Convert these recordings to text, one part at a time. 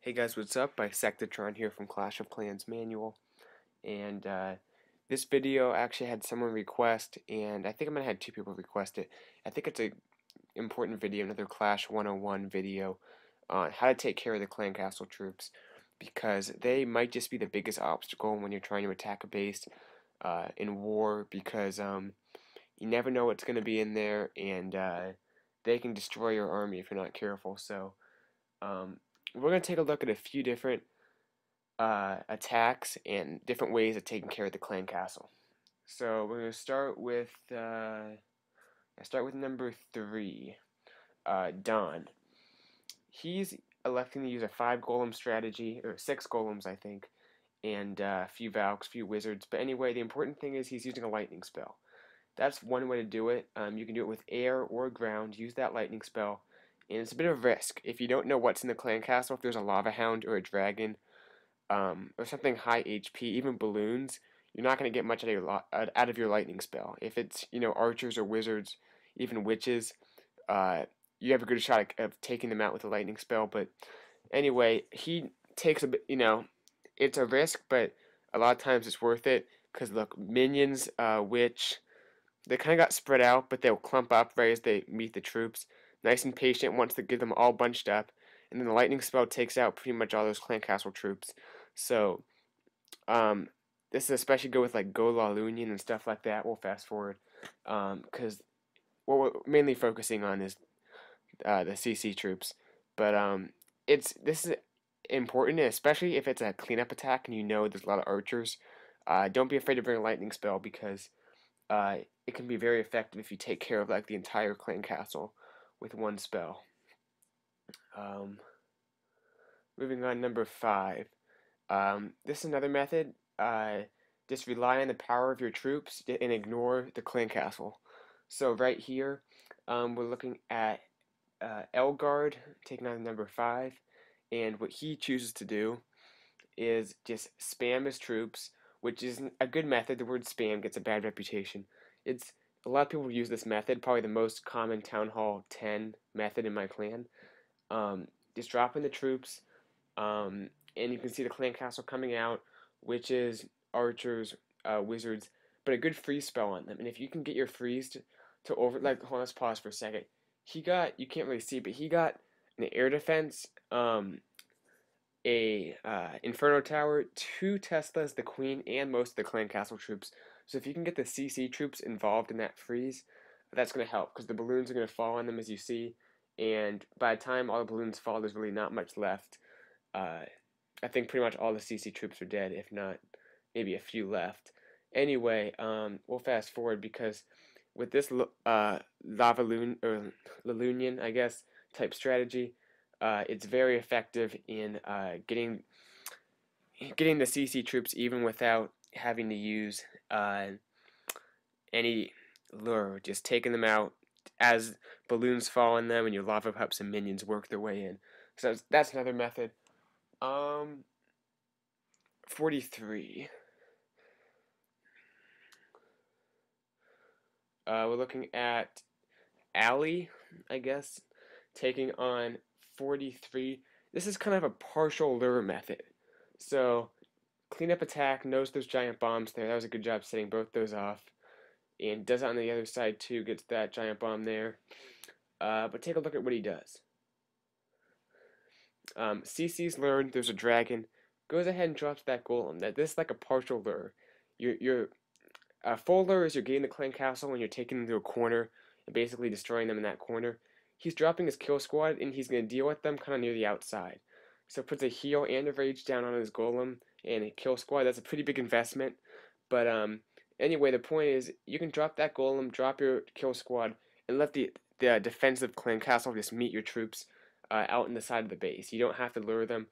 Hey guys, what's up? Bisectatron here from Clash of Clans Manual, and this video actually had someone request, and I think I might have had two people request it. I think it's a important video, another Clash 101 video on how to take care of the clan castle troops, because they might just be the biggest obstacle when you're trying to attack a base in war, because you never know what's going to be in there, and they can destroy your army if you're not careful. So um, we're going to take a look at a few different attacks and different ways of taking care of the clan castle. So we're going to start with number 3, Don. He's electing to use a 5 golem strategy, or 6 golems I think, and a few Valks, a few wizards. But anyway, the important thing is he's using a lightning spell. That's one way to do it. You can do it with air or ground. Use that lightning spell. And it's a bit of risk. If you don't know what's in the clan castle, if there's a lava hound or a dragon, or something high HP, even balloons, you're not going to get much out of your lightning spell. If it's, archers or wizards, even witches, you have a good shot of taking them out with a lightning spell. But anyway, he takes a bit, it's a risk, but a lot of times it's worth it. Because look, minions, which they kind of got spread out, but they'll clump up right as they meet the troops. Nice and patient, wants to get them all bunched up. And then the lightning spell takes out pretty much all those clan castle troops. So, this is especially good with like Go La Lunion and stuff like that. We'll fast forward. Because what we're mainly focusing on is the CC troops. But this is important, especially if it's a cleanup attack and you know there's a lot of archers. Don't be afraid to bring a lightning spell because it can be very effective if you take care of like the entire clan castle with one spell. Moving on, number 5. This is another method. Just rely on the power of your troops and ignore the clan castle. So right here, we're looking at Elgard taking on number 5, and what he chooses to do is just spam his troops, which is a good method. The word spam gets a bad reputation. It's a lot of people use this method, probably the most common Town Hall 10 method in my clan. Just dropping the troops, and you can see the clan castle coming out, witches, archers, wizards, but a good freeze spell on them. And if you can get your freeze to over, like, hold on, let's pause for a second. He got, you can't really see, but he got an air defense, a Inferno Tower, 2 Teslas, the Queen, and most of the clan castle troops. So if you can get the CC troops involved in that freeze, that's going to help, because the balloons are going to fall on them, as you see, and by the time all the balloons fall, there's really not much left. I think pretty much all the CC troops are dead, if not maybe a few left. Anyway, we'll fast forward because with this Lalunian, I guess, type strategy, it's very effective in getting the CC troops even without having to use any lure, just taking them out as balloons fall on them and your lava pups and minions work their way in. So that's another method. 43. We're looking at Ali, I guess, taking on 43. This is kind of a partial lure method. So, cleanup attack, knows those giant bombs there. That was a good job setting both those off. And does it on the other side too, gets that giant bomb there. But take a look at what he does. CC's learned there's a dragon. Goes ahead and drops that golem. This is like a partial lure. Your full lure is you're getting the clan castle and you're taking them to a corner and basically destroying them in that corner. He's dropping his kill squad and he's going to deal with them kind of near the outside. So puts a heal and a rage down on his golem and a kill squad. That's a pretty big investment. But anyway, the point is you can drop that golem, drop your kill squad, and let the defensive clan castle just meet your troops out in the side of the base. You don't have to lure them.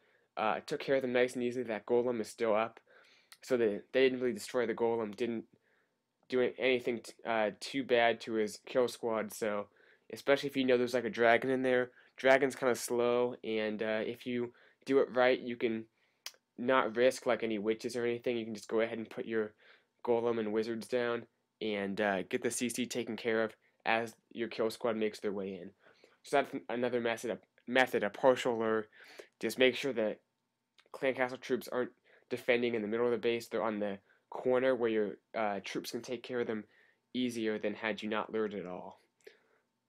Took care of them nice and easily. That golem is still up. So they didn't really destroy the golem, didn't do anything too bad to his kill squad. So especially if you know there's like a dragon in there, dragon's kind of slow, and if you do it right, you can not risk like any witches or anything. You can just go ahead and put your golem and wizards down and get the CC taken care of as your kill squad makes their way in. So that's another method method, a partial lure. Just make sure that clan castle troops aren't defending in the middle of the base. They're on the corner where your troops can take care of them easier than had you not lured at all.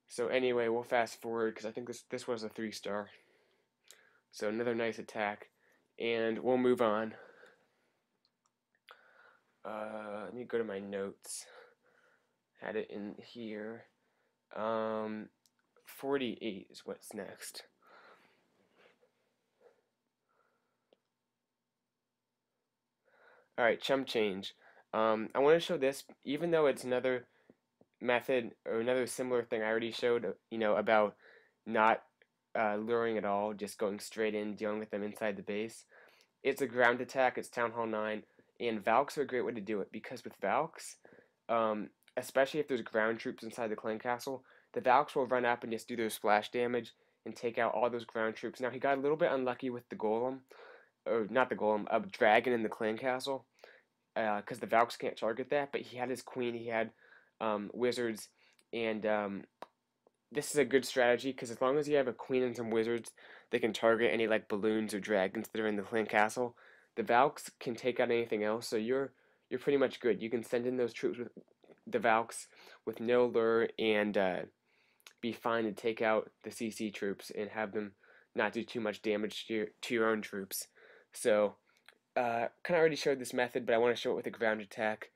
So anyway, we'll fast forward because I think this was a 3-star. So another nice attack, and we'll move on. Let me go to my notes. Had it in here. 48 is what's next. Alright, chump change. I want to show this, even though it's another method or another similar thing I already showed, about not luring at all, just going straight in, dealing with them inside the base. It's a ground attack, it's Town Hall 9, and Valks are a great way to do it, because with Valks, especially if there's ground troops inside the clan castle, the Valks will run up and just do their splash damage and take out all those ground troops. Now, he got a little bit unlucky with the golem, or not the golem, a dragon in the clan castle, because the Valks can't target that, but he had his queen, he had wizards, and this is a good strategy, because as long as you have a queen and some wizards, they can target any like balloons or dragons that are in the clan castle. The Valks can take out anything else, so you're pretty much good. You can send in those troops with the Valks with no lure and be fine to take out the CC troops and have them not do too much damage to your own troops. So, kind of already showed this method, but I want to show it with a ground attack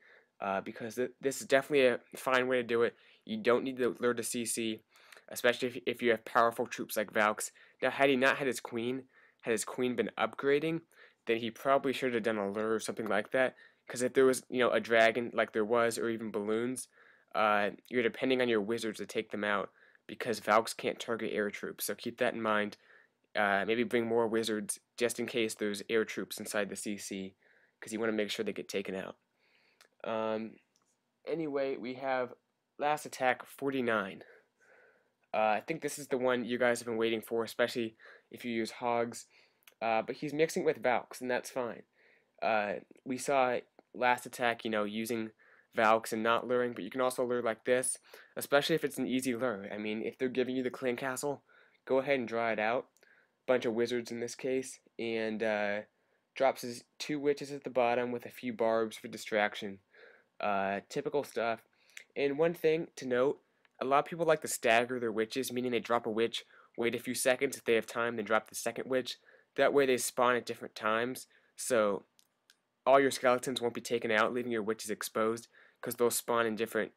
because this is definitely a fine way to do it. You don't need to lure to CC, especially if you have powerful troops like Valks. Now, had he not had his queen been upgrading, then he probably should have done a lure or something like that. Because if there was, a dragon like there was, or even balloons, you're depending on your wizards to take them out, because Valks can't target air troops. So keep that in mind. Maybe bring more wizards just in case there's air troops inside the CC, because you want to make sure they get taken out. Anyway, we have last attack 49. I think this is the one you guys have been waiting for, especially if you use hogs. But he's mixing with Valks, and that's fine. We saw last attack, using Valks and not luring, but you can also lure like this, especially if it's an easy lure. I mean, if they're giving you the clan castle, go ahead and draw it out. Bunch of wizards in this case, and drops his 2 witches at the bottom with a few barbs for distraction. Typical stuff. And one thing to note, a lot of people like to stagger their witches, meaning they drop a witch, wait a few seconds, if they have time, then drop the second witch. That way they spawn at different times, so all your skeletons won't be taken out, leaving your witches exposed, because they'll spawn in different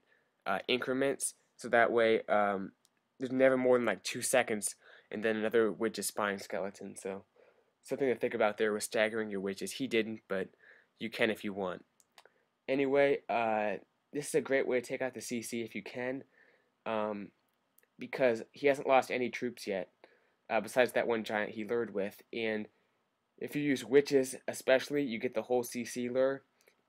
increments, so that way there's never more than like 2 seconds, and then another witch is spawning skeleton. So something to think about there with staggering your witches. He didn't, but you can if you want. Anyway, this is a great way to take out the CC if you can, because he hasn't lost any troops yet, besides that one giant he lured with. And if you use witches especially, you get the whole CC lure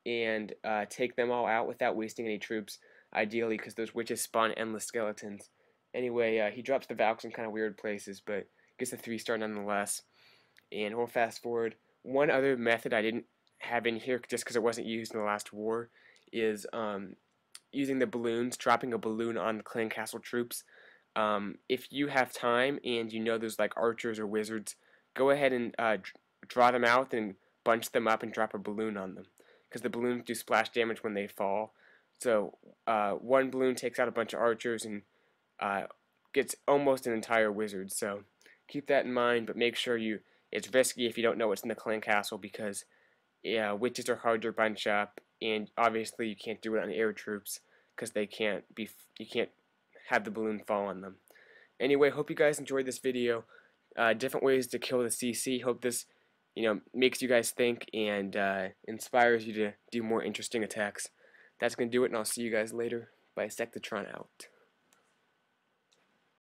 and take them all out without wasting any troops, ideally, because those witches spawn endless skeletons. Anyway, he drops the Valks in kind of weird places, but gets a 3-star nonetheless. And we'll fast forward. One other method I didn't have in here just because it wasn't used in the last war is using the balloons, dropping a balloon on the clan castle troops. If you have time and you know there's like archers or wizards, go ahead and draw them out and bunch them up and drop a balloon on them, because the balloons do splash damage when they fall. So one balloon takes out a bunch of archers and gets almost an entire wizard. So keep that in mind, but make sure it's risky if you don't know what's in the clan castle, because witches are hard to bunch up, and obviously you can't do it on air troops because you can't have the balloon fall on them. Anyway, hope you guys enjoyed this video. Different ways to kill the CC. Hope this makes you guys think and inspires you to do more interesting attacks. That's going to do it, and I'll see you guys later. Bisectatron out.